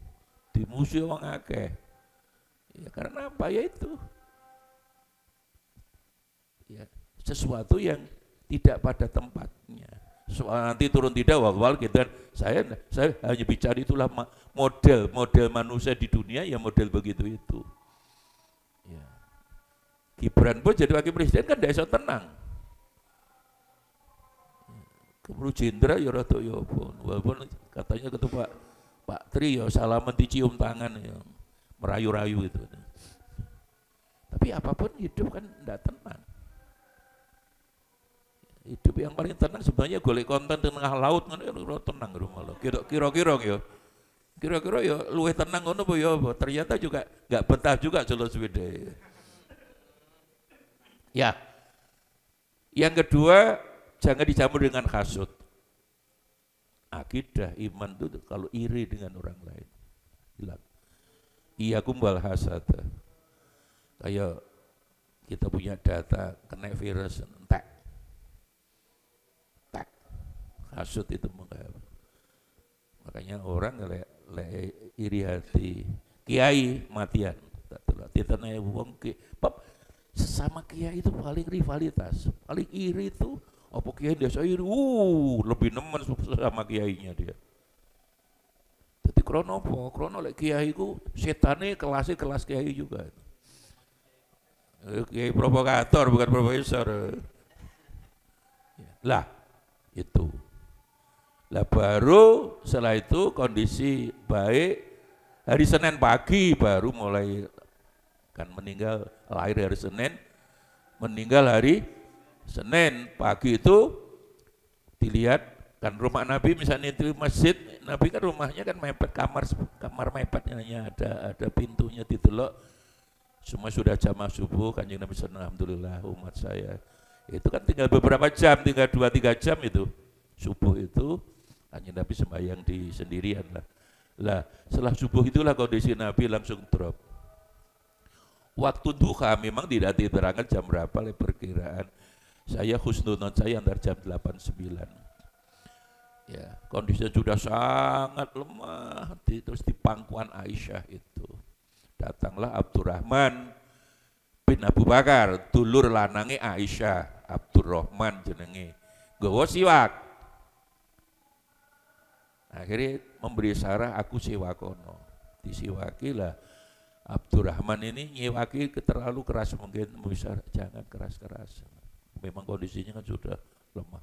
Dimusuhi orang akeh. Ya karena apa ya itu? Ya, sesuatu yang tidak pada tempatnya. Soal nanti turun tidak wal kita saya hanya bicara itulah model manusia di dunia ya model begitu itu. Ya. Gibran pun jadi wakil presiden kan tidak bisa tenang. Kemudian jenderal ya rada ya walaupun katanya ketua Pak Tri ya salaman dicium tangan ya merayu-rayu itu. Tapi apapun hidup kan tidak tenang. Hidup yang paling tenang sebenarnya golek konten di tengah laut kan tenang rumah lo. Kira-kira ya luwih tenang ngono apa ya ternyata juga enggak betah juga Solo Swede. Ya. Yang kedua, jangan dicampur dengan hasud. Akidah iman itu kalau iri dengan orang lain. Hilang. Iyakum wal hasad. Kayak kita punya data kena virus entek. Hasud itu makanya orang iri hati kiai matian ditanya wong sesama kiai itu paling rivalitas paling iri itu apa kiai desa iri lebih nemen sama kiainya dia jadi krono lek kiai ku setane kelas kiai juga kiai provokator bukan profesor lah itu. Lah baru setelah itu kondisi baik hari Senin pagi baru mulai kan meninggal lahir hari Senin meninggal hari Senin pagi itu dilihat kan rumah Nabi misalnya itu masjid Nabi kan rumahnya kan mepet kamar mepetnya ada pintunya ditelok semua sudah jamaah subuh Kanjeng Nabi alhamdulillah umat saya itu kan tinggal beberapa jam tinggal 2-3 jam itu subuh itu hanya Nabi sembahyang di sendirian lah setelah subuh itulah kondisi Nabi langsung drop. Waktu duha memang tidak diterangkan jam berapa oleh perkiraan saya husnuzon saya antar jam 8-9 ya kondisinya sudah sangat lemah terus di pangkuan Aisyah itu datanglah Abdurrahman bin Abu Bakar dulur lanange Aisyah Abdurrahman jenenge nggawa siwak akhirnya memberi sarah aku siwakono disiwaki lah Abdurrahman ini nyiwaki terlalu keras mungkin bisa jangan keras-keras memang kondisinya kan sudah lemah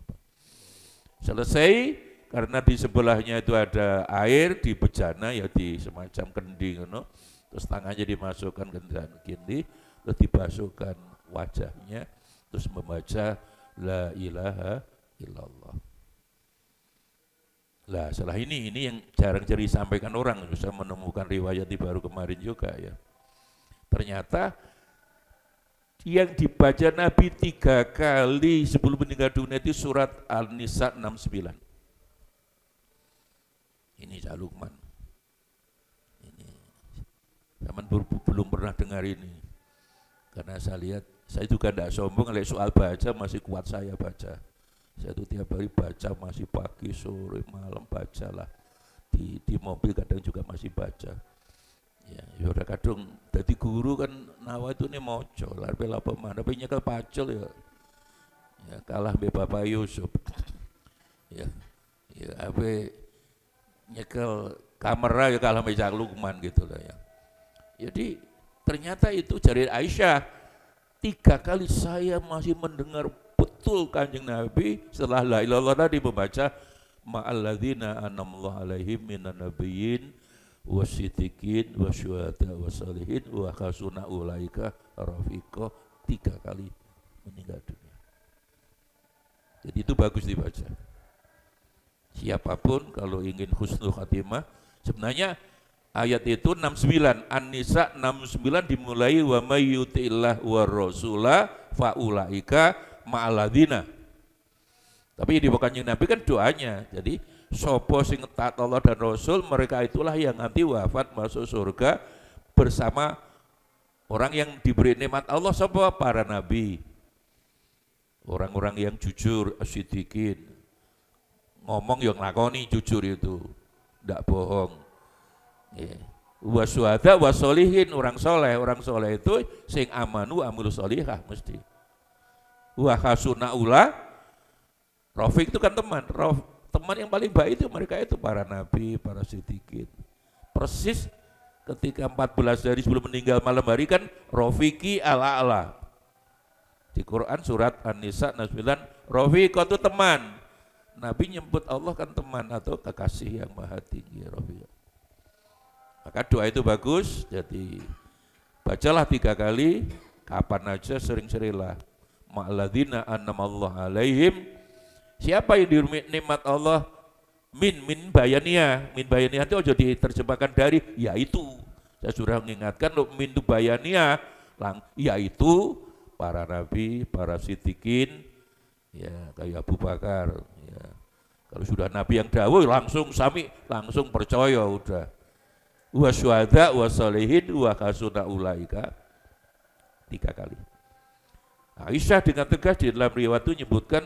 selesai karena di sebelahnya itu ada air di bejana ya di semacam kendi no? Terus tangannya dimasukkan ke dalam kendi terus dibasuhkan wajahnya terus membaca la ilaha illallah. Lah setelah ini yang jarang disampaikan orang, saya menemukan riwayat di baru kemarin juga ya. Ternyata yang dibaca Nabi 3 kali sebelum meninggal dunia itu surat Al-Nisa 69. Ini Cak Lukman. Ini zaman belum pernah dengar ini. Karena saya lihat, saya juga tidak sombong, kalau soal baca masih kuat saya baca. Saya tuh tiap hari baca masih pagi, sore, malam baca lah. Di mobil kadang juga masih baca. Ya udah kadang jadi guru kan nawa itu nih moco, larpe apa mana, tapi nyekel pacul ya. Ya kalah be Bapak Yusuf. Ya apa nyekel kamera ya kalah be Cak Lukman gitu lah ya. Jadi ternyata itu dari Aisyah 3 kali saya masih mendengar betul Kanjeng Nabi setelah la ilallah tadi membaca ma'alladzina an'amallahu alaihim minan nabiyyin wasiddiqin wasyuhada wasalihin wa hasuna ulaika rafiqa, 3 kali meninggal dunia. Jadi itu bagus dibaca. Siapapun kalau ingin husnul khatimah, sebenarnya ayat itu 69, An-Nisa 69 dimulai wa may yuti'illah war rasula faulaika ma'alladzina. Tapi di bukannya Nabi kan doanya. Jadi sopo sing taat Allah dan Rasul, mereka itulah yang nanti wafat masuk surga bersama orang yang diberi nikmat Allah. Sopo? Para nabi, orang-orang yang jujur, as-siddiqin, ngomong yang lakoni jujur itu, tidak bohong. Wasyuhada wasolihin, orang soleh itu sing amanu amul solihah mesti. Wa hasuna ula, Rafiq itu kan teman. Teman yang paling baik itu mereka itu para nabi, para siddiqin. Persis ketika 14 hari sebelum meninggal malam hari kan Rafiqi ala. Di Quran surat An-Nisa 9, Rafiq itu teman. Nabi nyebut Allah kan teman atau kekasih yang maha tinggi, Rafiq. Maka doa itu bagus, jadi bacalah 3 kali, kapan aja sering-seringlah. Ma'alladzina an'amallahu alaihim, siapa yang diberi nikmat Allah, min bayaniyah itu aja diterjemahkan dari yaitu. Saya sudah mengingatkan min itu bayaniyah, yaitu para nabi, para siddiqin, ya kayak Abu Bakar. Ya. Kalau sudah nabi yang dawuh langsung percaya udah. Wa syuhada wa sholihin wa hasuna ulaika, 3 kali. Aisyah dengan tegas di dalam riwayat itu menyebutkan,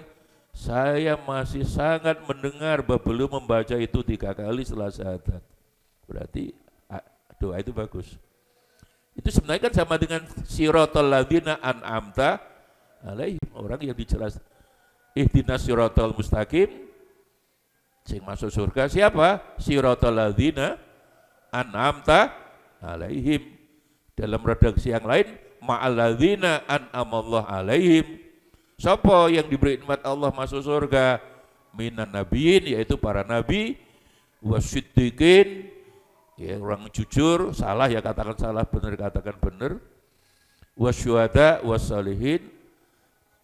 saya masih sangat mendengar belum membaca itu 3 kali setelah syahadat. Berarti doa itu bagus. Itu sebenarnya kan sama dengan siratal ladzina an'amta alaihim, orang yang dijelas ihdinas siratal mustaqim, sing masuk surga siapa? Siratal ladzina an'amta alaihim. Dalam redaksi yang lain, ma'alladzina an'amallahu alaihim, siapa yang diberi nikmat Allah masuk surga? Minan nabiyyin, yaitu para nabi, wasiddiqin, ya orang jujur, salah ya katakan salah, benar katakan benar, wasyuhada wasalihin.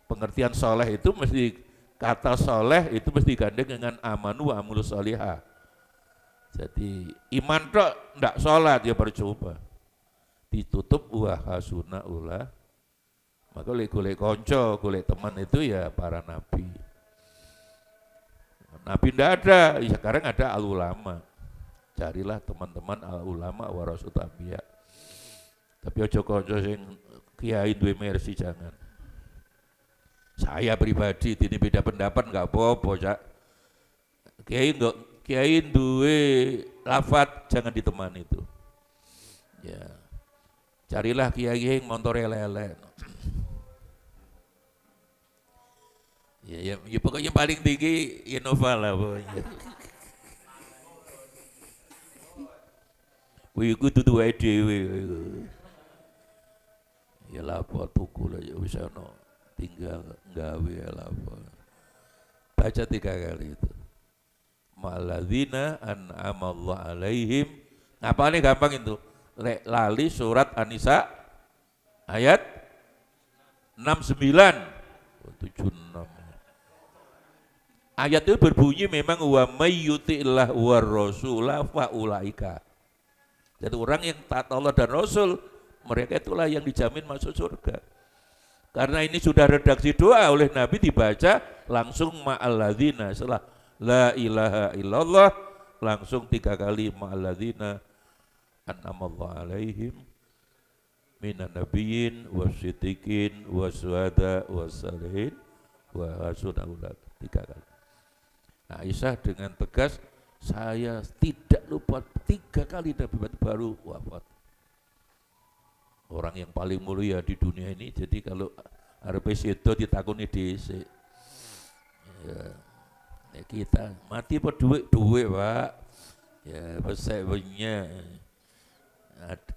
Pengertian soleh itu mesti, kata soleh itu mesti gandeng dengan amanu wa amul solihah. Jadi iman tok ndak sholat ya percuma. Ditutup wa hasuna ula. Maka golek konco, golek teman itu ya para nabi. Nabi ndak ada, ya sekarang ada al-ulama. Carilah teman-teman al-ulama warasul anbiya. Tapi ojo konco sing kiai duwe mersi, jangan. Saya pribadi ini beda pendapat enggak apa-apa, Cak. Kiai duwe lafat jangan ditemani itu. Ya. Carilah kiai yang motor lele. Ya, pokoknya paling tinggi Innova lah pokoknya. Wih, kudu duwe dhewe. Ya lapor tukul aja wis ono, tinggal gawe lapor. Baca 3 kali itu. Ma'alladzina an'amallahu alaihim. Ngapalnya gampang itu. Lali surat An-Nisa ayat 69 76. Ayat itu berbunyi memang wa may yuti'illah war rasula faulaika. Jadi orang yang taat Allah dan Rasul, mereka itulah yang dijamin masuk surga. Karena ini sudah redaksi doa oleh Nabi, dibaca langsung ma'alladzina, setelah la ilaha illallah langsung 3 kali ma'alladzina an'amallahu alaihim minan nabiyyin wasiddiqin wasyuhada wassalihin wa hasuna ulaika, 3 kali. Aisyah dengan tegas, saya tidak lupa 3 kali Nabi baru wafat. Orang yang paling mulia di dunia ini, jadi kalau arep sedo ditakoni dhisik. Ya, kita mati apa duit Pak. Ya pesek banyak.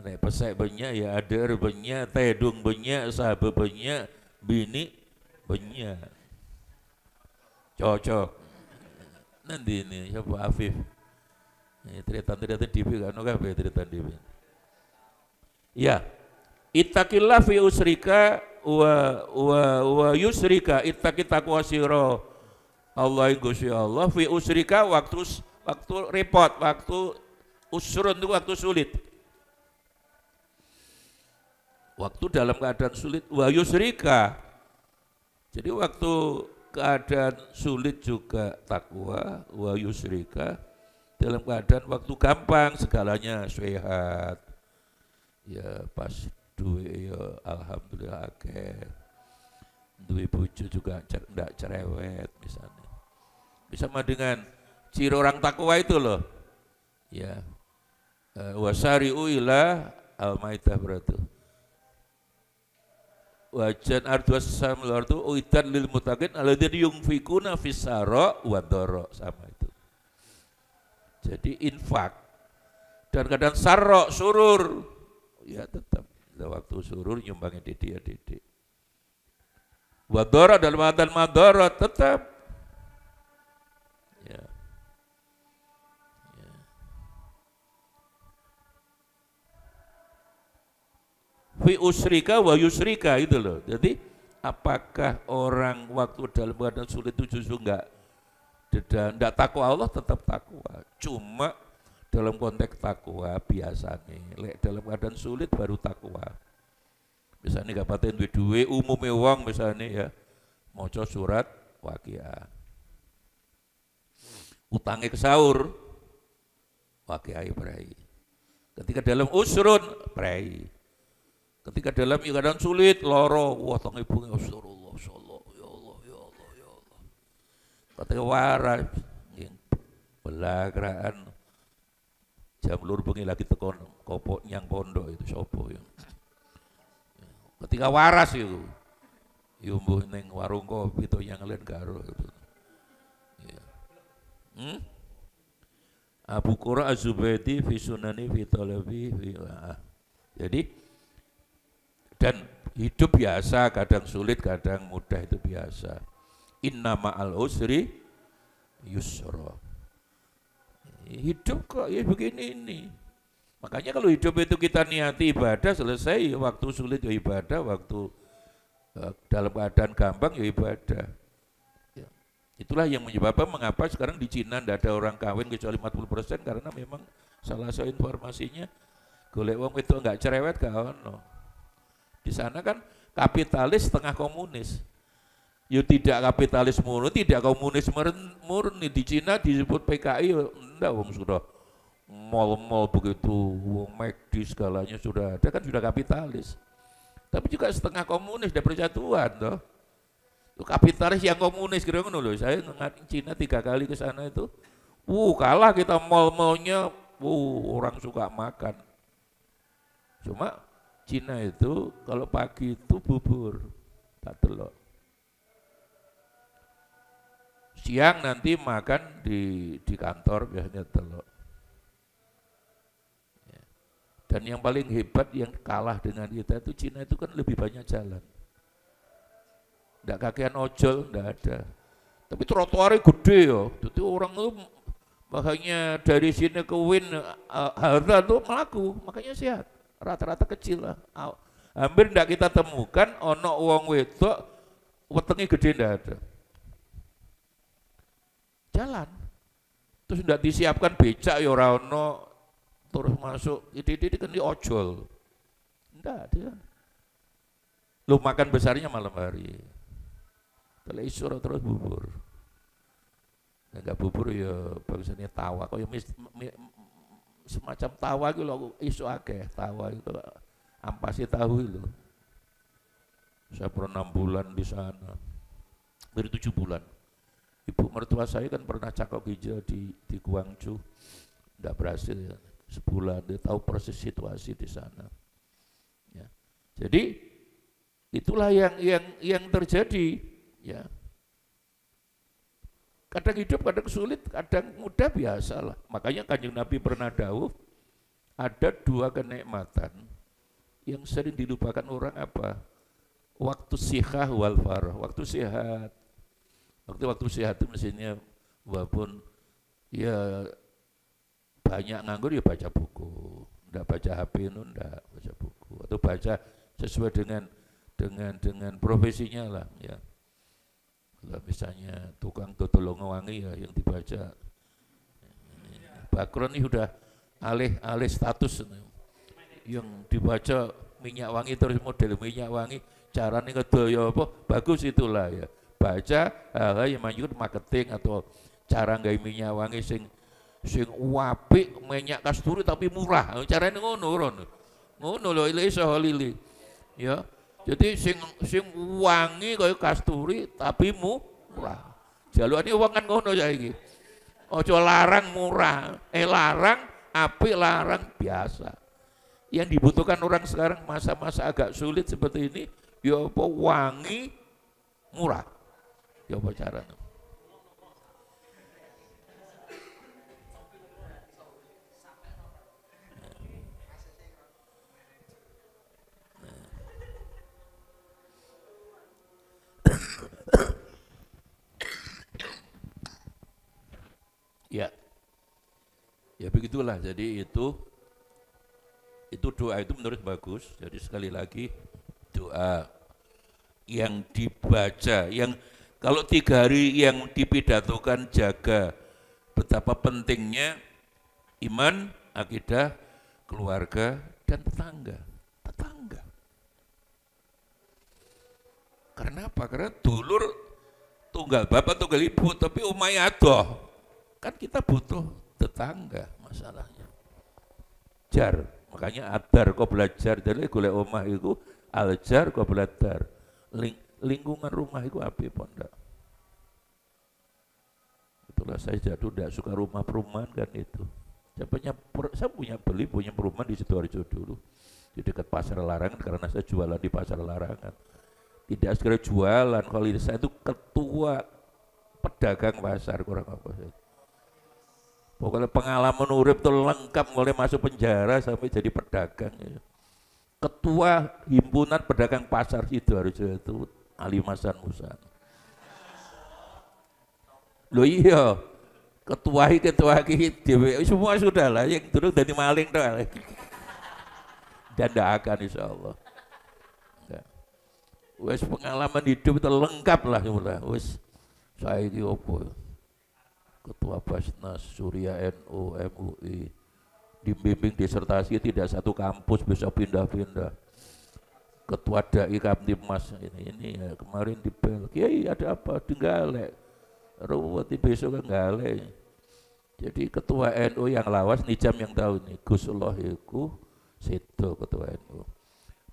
Nek pesek banyak ya ada banyak, tedung banyak, sahabat banyak, bini banyak. Cocok. Nanti ini siapa Afif? Ini cerita-cerita dibi kan kabeh cerita dibi. Ya, ittaqillah fi usrika wa yusrika, ittaqi taqwa sira. Allah Gusti Allah fi usrika waktu repot, waktu usrun itu waktu sulit. Waktu dalam keadaan sulit, wa yusrika. Jadi waktu keadaan sulit juga takwa, wa yusrika. Dalam keadaan waktu gampang segalanya sehat. Ya pas duwe ya alhamdulillah akeh. Duwe bojo juga ndak cerewet misalnya. Bisa sama dengan ciri orang takwa itu loh. Ya. Wasari'u ila al-maidah berarti. Wajan ardwas samlar itu uidan lil mutaqin alladzina yunfikuna fis-sarra wa dharra, sama itu. Jadi infak dan kadang sarra surur ya tetap waktu surur nyumbangin didik. Wa dharra dalam keadaan madharat tetap ya. Fi usrika wa yusrika itu loh. Jadi apakah orang waktu dalam keadaan sulit itu justru enggak takwa Allah? Tetap takwa. Cuma dalam konteks takwa biasanya dalam keadaan sulit baru takwa. Misalnya gak paten duwe umumnya wong misalnya ya maca surat Waqiah. Utangnya ke sahur Waqiah berai. Ketika dalam usrun berai. Ketika dalam keadaan sulit, loro, wah tang ibu Rasulullah sallallahu ya Allah ya Allah ya Allah. Ketika waras, belagraan jam lur bengi lagi tekon kopok nyang pondok itu sopo ya. Ketika waras itu, mbuh ning warung kopi to yang lain karo itu. Ya. Abu Qura Az-Zubaydi fi sunani fi talabi fi. Jadi dan hidup biasa, kadang sulit, kadang mudah, itu biasa. Inna ma'al usri yusra. Hidup kok ya begini ini. Makanya kalau hidup itu kita niati ibadah, selesai waktu sulit ya ibadah, waktu dalam keadaan gampang ya ibadah. Ya. Itulah yang menyebabkan mengapa sekarang di Cina tidak ada orang kawin kecuali 40%, karena memang salah satu informasinya golek wong itu enggak cerewet gak ono. Di sana kan kapitalis setengah komunis. Ya tidak kapitalis murni, tidak komunis murni. Di Cina disebut PKI, ya enggak, wong sudah mal-mal begitu, wong McD segalanya sudah ada, kan sudah kapitalis. Tapi juga setengah komunis dan persatuan toh. Kapitalis yang komunis kira ngono lho. Saya ngat Cina 3 kali ke sana itu. Kalah kita mal-malnya, orang suka makan. Cuma Cina itu kalau pagi itu bubur, tak telok. Siang nanti makan di kantor biasanya telok. Ya. Dan yang paling hebat yang kalah dengan kita itu Cina itu kan lebih banyak jalan. Nggak kakean ojol, nggak ada. Tapi trotoarnya gede ya. Jadi orang itu makanya dari sini ke Win harga tuh melaku, makanya sehat. Rata-rata kecil lah. Hampir tidak kita temukan ono wong wedok wetenge gede, ndak ada. Jalan. Terus tidak disiapkan becak ya ora ono, terus masuk itu kan di ojol. Enggak dia. Lu makan besarnya malam hari. Kalau isur terus bubur. Enggak bubur ya bagusnya tawa. Kok ya semacam tawa gitu loh, isu akeh tawa itu ampasi tahu itu. Saya pernah 6 bulan di sana, dari 7 bulan. Ibu mertua saya kan pernah cakok hijau di Guangzhou, nggak berhasil ya. Sebulan dia tahu proses situasi di sana. Ya. Jadi itulah yang terjadi. Ya. Kadang hidup, kadang sulit, kadang mudah, biasalah. Makanya Kanjeng Nabi pernah dawuh, ada 2 kenikmatan yang sering dilupakan orang apa? Waktu sihah wal farah, waktu sehat. Waktu sehat itu mestinya walaupun Ya banyak nganggur ya baca buku, ndak baca HP itu ndak, baca buku atau baca sesuai dengan profesinya lah ya. Kalau misalnya tukang dodol wangi ya yang dibaca. Bakron ini sudah alih status yang dibaca minyak wangi terus model minyak wangi caranya kedaya apa bagus itulah ya baca hal yang menyangkut marketing atau cara nggak minyak wangi sing apik minyak kasturi tapi murah caranya ngono lho iso lili ya jadi sing wangi kaya kasturi tapi murah jalukane wong kan ngono saiki ojo larang murah larang apik larang biasa. Yang dibutuhkan orang sekarang masa-masa agak sulit seperti ini ya apa wangi murah ya apa caranya ya ya begitulah jadi itu doa itu menurut bagus. Jadi sekali lagi doa yang dibaca, yang kalau 3 hari yang dipidatokan jaga betapa pentingnya iman, akidah, keluarga dan tetangga. Karena apa? Karena dulur tunggal bapak tunggal ibu tapi umai adoh. Kan kita butuh tetangga masalahnya. Makanya adar kau belajar dari golek omah itu aljar kau belajar lingkungan rumah itu api pondak itulah saya jatuh tidak suka rumah perumahan kan itu saya punya perumahan di Sidoarjo dulu di dekat pasar Larangan karena saya jualan di pasar Larangan tidak segera jualan kalau saya itu ketua pedagang pasar kurang apa saya. Pokoknya pengalaman urip itu lengkap mulai masuk penjara sampai jadi pedagang. Ya. Ketua himpunan pedagang pasar Sidoarjo itu Ali Masan Musan. Loh iya, ketua dewe semua sudah lah yang dulu dari maling doang. Dan tidak akan insya Allah. Wes pengalaman hidup itu lengkap lah wes saya ini apa Ketua Basnas, Surya NU, MUI, dibimbing disertasi tidak satu kampus bisa pindah-pindah. Ketua Dai Kamtibmas ini ya kemarin di Bel, Kiai ada apa? Di Galek, Ruwati besok kan Galek. Jadi Ketua NU yang lawas, Nijam yang tahu nih, Gusullah iku Sedo Ketua NU.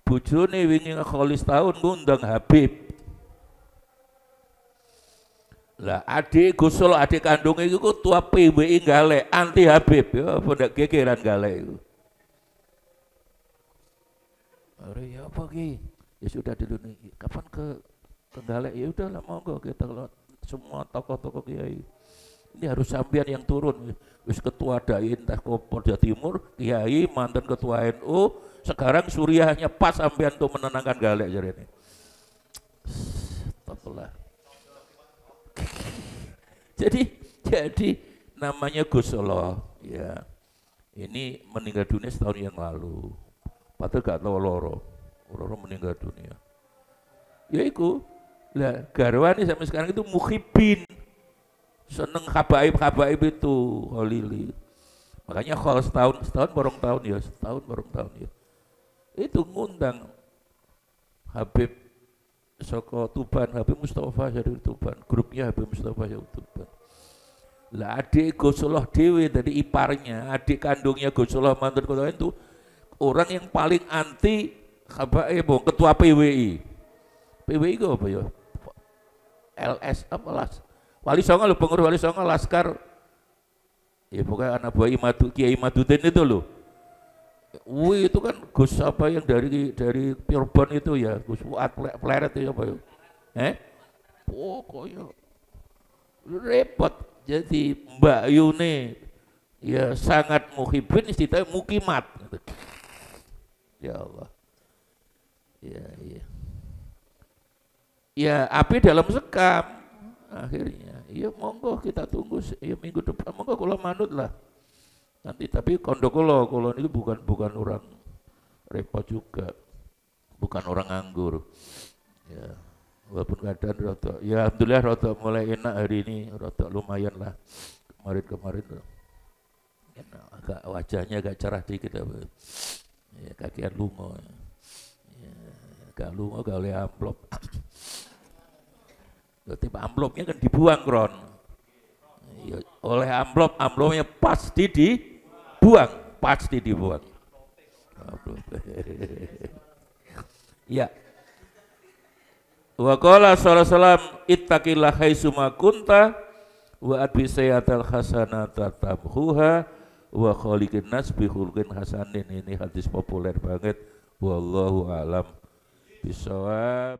Bojone wingi ngekholis tahun ngundang Habib. Lah adik Gusul adik kandung itu ketua PWI Galek anti Habib ya pada gegeran Galek itu. Ya apa ki? Ya sudah dulu nih. Kapan ke Galek? Ya udahlah monggo kita semua tokoh-tokoh kiai. Ini harus sampean yang turun. Wis ketua Dai entah Polda Timur, kiai mantan ketua NU, sekarang Suriahnya pas sampean untuk menenangkan Galek jadi ini. Stoplah. Jadi namanya Gus Allah ya ini meninggal dunia setahun yang lalu padahal gak tahu loro meninggal dunia ya itu lah garwani sampai sekarang itu mukhibin seneng habaib itu holili makanya kalau setahun borong tahun ya itu ngundang Habib Soko Tuban, Habib Mustafa dari Tuban, grupnya Habib Mustafa dari Tuban. Lah adik Gusullah Dewi dari iparnya, adik kandungnya Gusullah mantan ketua itu orang yang paling anti ketua PWI. PWI itu apa ya? LS apa las? Wali Songo lo pengurus Wali Songo Laskar. Ya pokoknya anak buah Kiai Madudin itu loh. Wih itu kan Gus apa yang dari Cirebon itu ya Gus Fuad Pleret itu apa ya pokoknya repot jadi Mbak Yune ya sangat muhibin istilahnya mukimat ya Allah ya api dalam sekam akhirnya Ya monggo kita tunggu ya minggu depan, monggo kula manut lah. Nanti tapi kondo kula ini bukan orang repot juga. Bukan orang nganggur. Ya, walaupun keadaan rada, ya alhamdulillah rada mulai enak hari ini, rada lumayan lah. Kemarin agak wajahnya agak cerah dikit ya, kakian lungo. Ya, agak lungo gak oleh amplop. Berarti amplopnya kan dibuang Ron. Ya, oleh amplopnya pasti dibuang. Ya. Wa qala sallallahu alaihi wasallam ittaqillah haitsuma kunta wa adbi sayyatal hasanata tamhuha wa khaliqin nas bi khuluqin hasanin. Ini hadis populer banget. Wallahu alam bisawab.